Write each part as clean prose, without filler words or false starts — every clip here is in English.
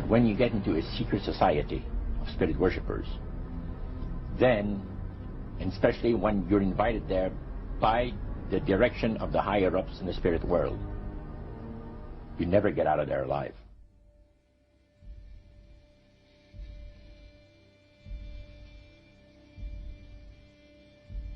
But when you get into a secret society of spirit worshippers, then, and especially when you're invited there by the direction of the higher-ups in the spirit world, you never get out of there alive.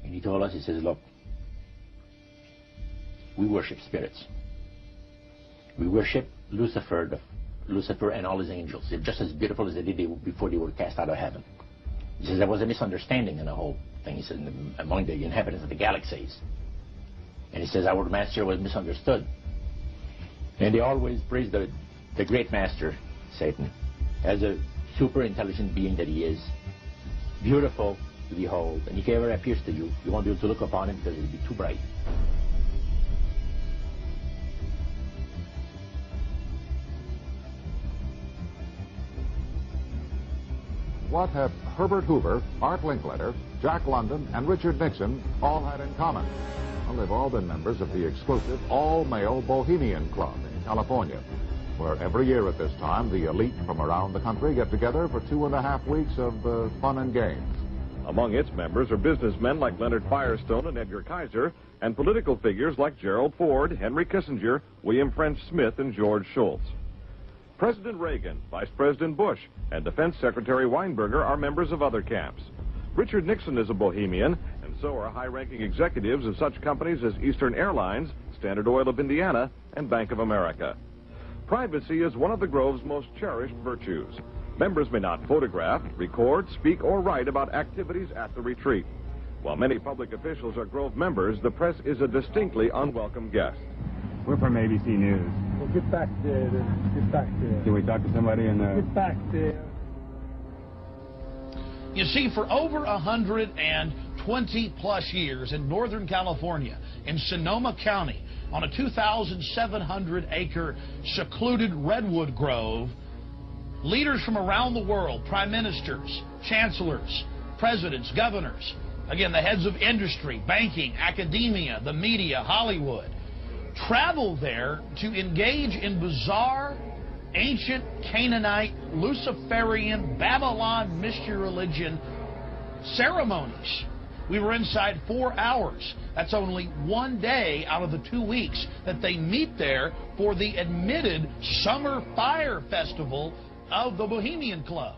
And he told us, he says, look, we worship spirits. We worship Lucifer and all his angels. They're just as beautiful as they did before they were cast out of heaven. He says there was a misunderstanding in the whole thing. He said among the inhabitants of the galaxies. And he says our master was misunderstood. And they always praise the great master, Satan, as a super intelligent being that he is, beautiful to behold. And if he ever appears to you, you won't be able to look upon him because it will be too bright. What have Herbert Hoover, Art Linkletter, Jack London, and Richard Nixon all had in common? Well, they've all been members of the exclusive all-male Bohemian Club in California, where every year at this time, the elite from around the country get together for 2.5 weeks of fun and games. Among its members are businessmen like Leonard Firestone and Edgar Kaiser, and political figures like Gerald Ford, Henry Kissinger, William French Smith, and George Shultz. President Reagan, Vice President Bush, and Defense Secretary Weinberger are members of other camps. Richard Nixon is a Bohemian, and so are high-ranking executives of such companies as Eastern Airlines, Standard Oil of Indiana, and Bank of America. Privacy is one of the Grove's most cherished virtues. Members may not photograph, record, speak, or write about activities at the retreat. While many public officials are Grove members, the press is a distinctly unwelcome guest. We're from ABC News. Well, get back there. Get back there. Can we talk to somebody in the... Get back there. You see, for over 120-plus years in Northern California, in Sonoma County, on a 2,700-acre secluded redwood grove, leaders from around the world, prime ministers, chancellors, presidents, governors, again, the heads of industry, banking, academia, the media, Hollywood, travel there to engage in bizarre, ancient Canaanite, Luciferian, Babylon mystery religion ceremonies. We were inside 4 hours. That's only one day out of the 2 weeks that they meet there for the admitted Summer Fire Festival of the Bohemian Club.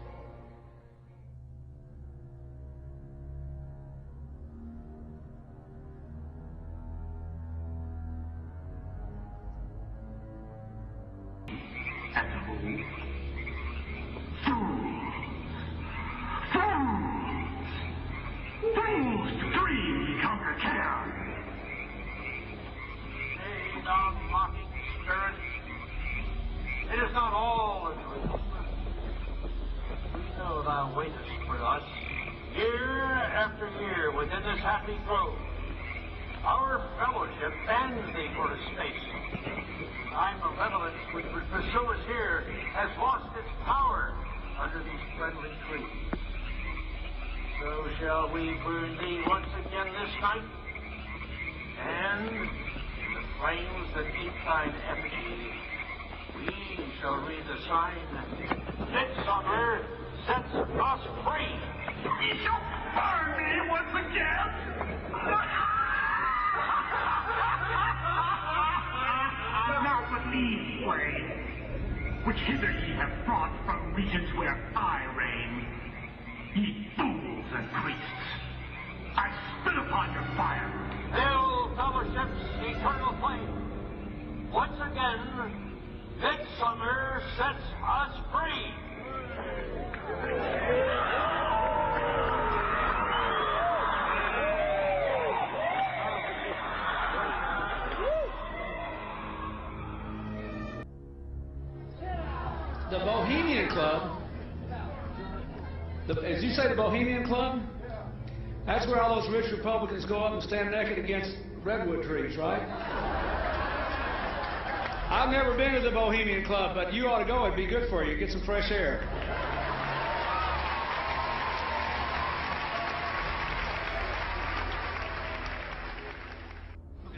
It is not all a dream. We know thou waitest for us, year after year, within this happy grove. Our fellowship bends thee for a space. Thy malevolence which would pursue us here has lost its power under these friendly trees. So shall we burn thee once again this night, and in the flames that eat thine effigy, we shall read the sign, Midsummer sets us free. Ye shall burn me once again. Now but these way, which hither ye have brought from regions where I reign, ye fools and priests, I spit upon your fire. Hail fellowship's eternal flame. Once again, Midsummer sets us free. The Bohemian Club, as you say, the Bohemian Club, that's where all those rich Republicans go up and stand naked against redwood trees, right? I've never been to the Bohemian Club, but you ought to go. It'd be good for you. Get some fresh air.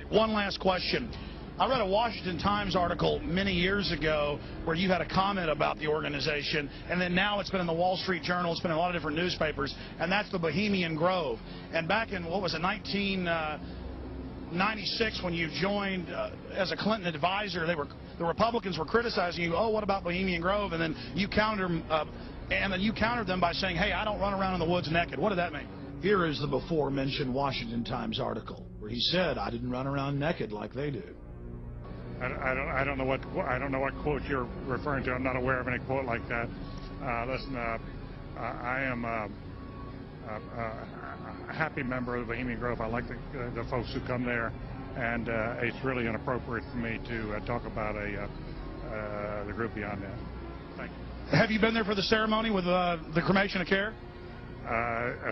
One last question. I read a Washington Times article many years ago where you had a comment about the organization, and then now it's been in the Wall Street Journal, it's been in a lot of different newspapers, and that's the Bohemian Grove. And back in, what was it, 1996, when you joined as a Clinton advisor, the Republicans were criticizing you, oh, what about Bohemian Grove? And then you countered them by saying, hey, I don't run around in the woods naked. What did that mean? Here is the before-mentioned Washington Times article where he said, I didn't run around naked like they do. I don't know what quote you're referring to. I'm not aware of any quote like that. Listen, I am a happy member of the Bohemian Grove. I like the folks who come there, and it's really inappropriate for me to talk about the group beyond that. Thank you. Have you been there for the ceremony with the cremation of care?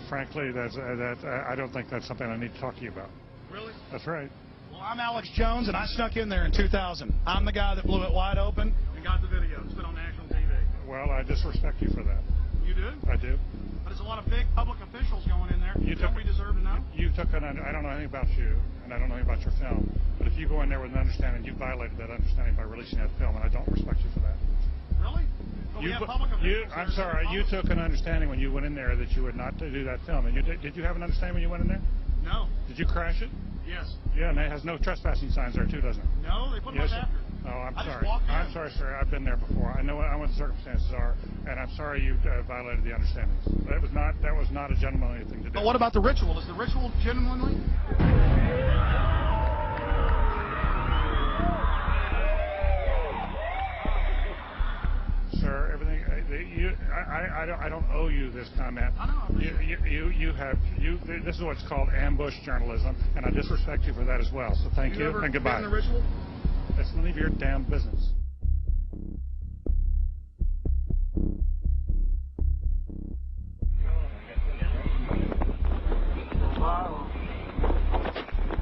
Frankly, I don't think that's something I need to talk to you about. Really? That's right. Well, I'm Alex Jones, and I snuck in there in 2000. I'm the guy that blew it wide open and got the video. It's been on national TV. Well, I disrespect you for that. You do? I do. But there's a lot of big public officials going in there. Don't we deserve to know? I don't know anything about you, and I don't know anything about your film. But if you go in there with an understanding, you violated that understanding by releasing that film, and I don't respect you for that. Really? But we have public officials I'm sorry. You took an understanding when you went in there that you would not do that film. And did you have an understanding when you went in there? No. Did you crash it? Yes. Yeah, and it has no trespassing signs there too, doesn't it? No, they put them up after. Oh, I'm sorry. I'm sorry, sir. I've been there before. I know what the circumstances are, and I'm sorry you violated the understandings. That was not a gentlemanly thing to do. But what about the ritual? Is the ritual genuinely? Sir, everything. I don't owe you this comment. I know. This is what's called ambush journalism, and I disrespect you for that as well. So thank you and goodbye. The ritual? That's none of your damn business.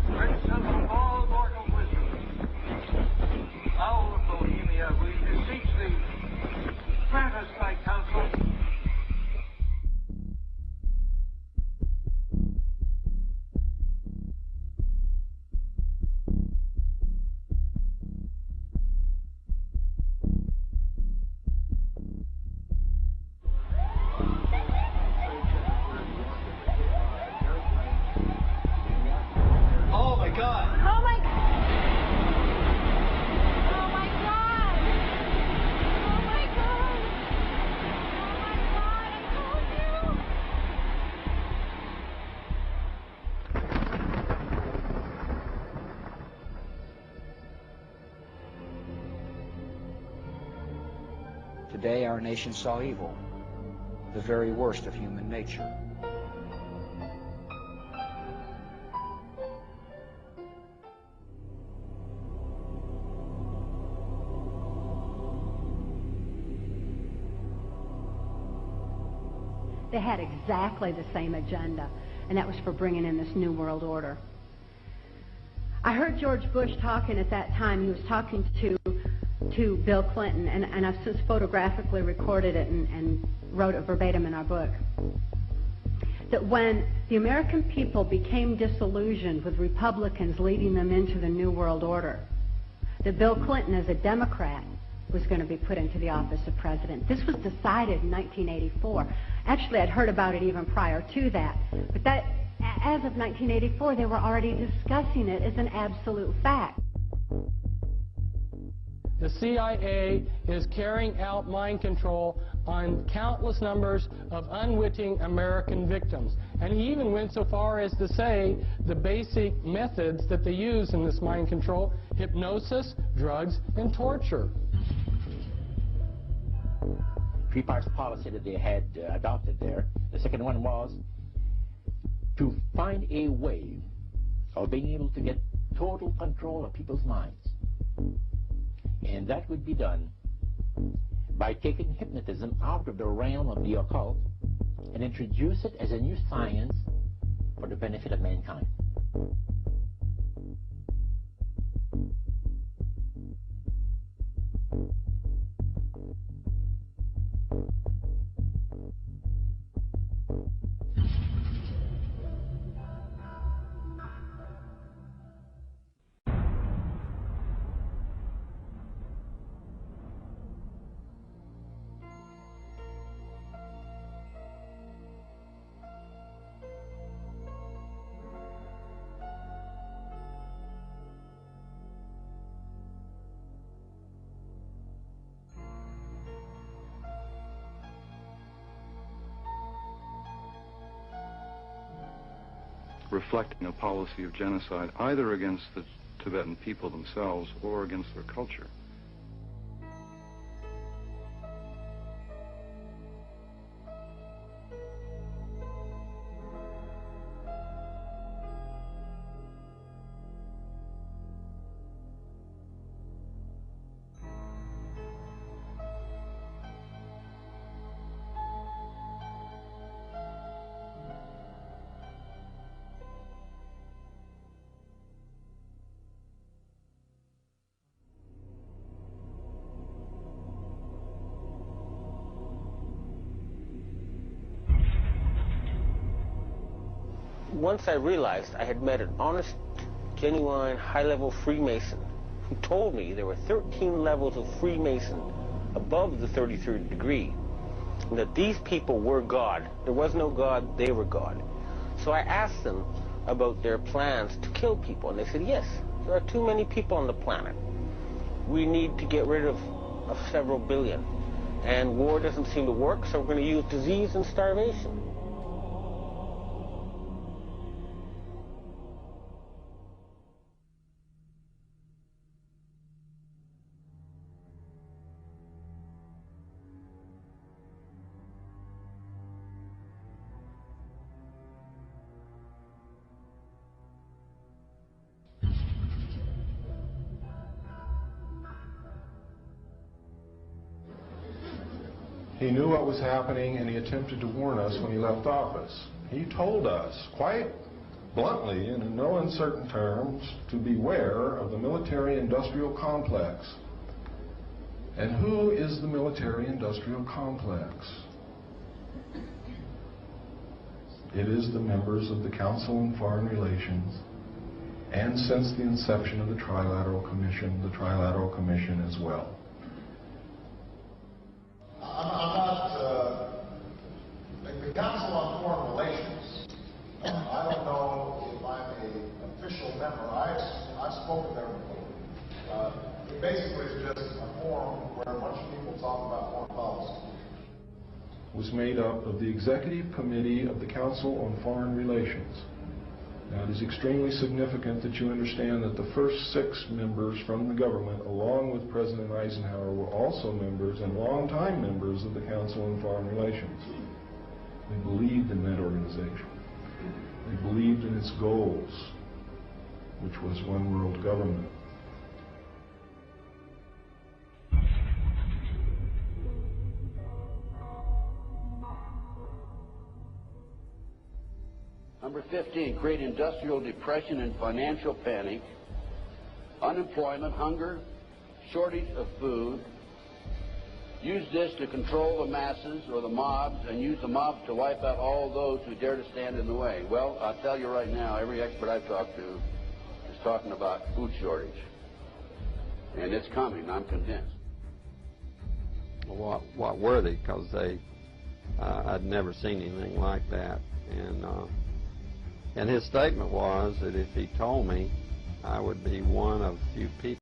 Prince of all mortal wisdom, owl of Bohemia, we beseech thee, grant us thy counsel. Oh my God! Oh my God! Oh my God! Oh my God! Oh my God! I told you! Today our nation saw evil, the very worst of human nature. They had exactly the same agenda, and that was for bringing in this New World Order. I heard George Bush talking at that time. He was talking to Bill Clinton, and I've since photographically recorded it and wrote it verbatim in our book, that when the American people became disillusioned with Republicans leading them into the New World Order, that Bill Clinton, as a Democrat, was going to be put into the office of president. This was decided in 1984. Actually, I'd heard about it even prior to that. But that, as of 1984, they were already discussing it as an absolute fact. The CIA is carrying out mind control on countless numbers of unwitting American victims. And he even went so far as to say the basic methods that they use in this mind control: hypnosis, drugs, and torture. Three parts policy that they had adopted there. The second one was to find a way of being able to get total control of people's minds. And that would be done by taking hypnotism out of the realm of the occult and introduce it as a new science for the benefit of mankind. reflecting a policy of genocide either against the Tibetan people themselves or against their culture. Once I realized I had met an honest, genuine, high-level Freemason who told me there were 13 levels of Freemason above the 33rd degree, and that these people were God. There was no God, they were God. So I asked them about their plans to kill people, and they said, yes, there are too many people on the planet. We need to get rid of several billion, and war doesn't seem to work, so we're going to use disease and starvation. He knew what was happening, and he attempted to warn us when he left office. He told us, quite bluntly and in no uncertain terms, to beware of the military-industrial complex. And who is the military-industrial complex? It is the members of the Council on Foreign Relations, and since the inception of the Trilateral Commission as well. The Council on Foreign Relations, I don't know if I'm an official member. I've spoken there before. It basically is just a forum where a bunch of people talk about foreign policy. Was made up of the Executive Committee of the Council on Foreign Relations. Now, it is extremely significant that you understand that the first 6 members from the government, along with President Eisenhower, were also members and longtime members of the Council on Foreign Relations. They believed in that organization. They believed in its goals, which was one world government. Number 15, create industrial depression and financial panic, unemployment, hunger, shortage of food. Use this to control the masses or the mobs, and use the mobs to wipe out all those who dare to stand in the way. Well, I'll tell you right now, every expert I've talked to is talking about food shortage. And it's coming, I'm convinced. Well, what were they? Because I'd never seen anything like that. And his statement was that if he told me, I would be one of few people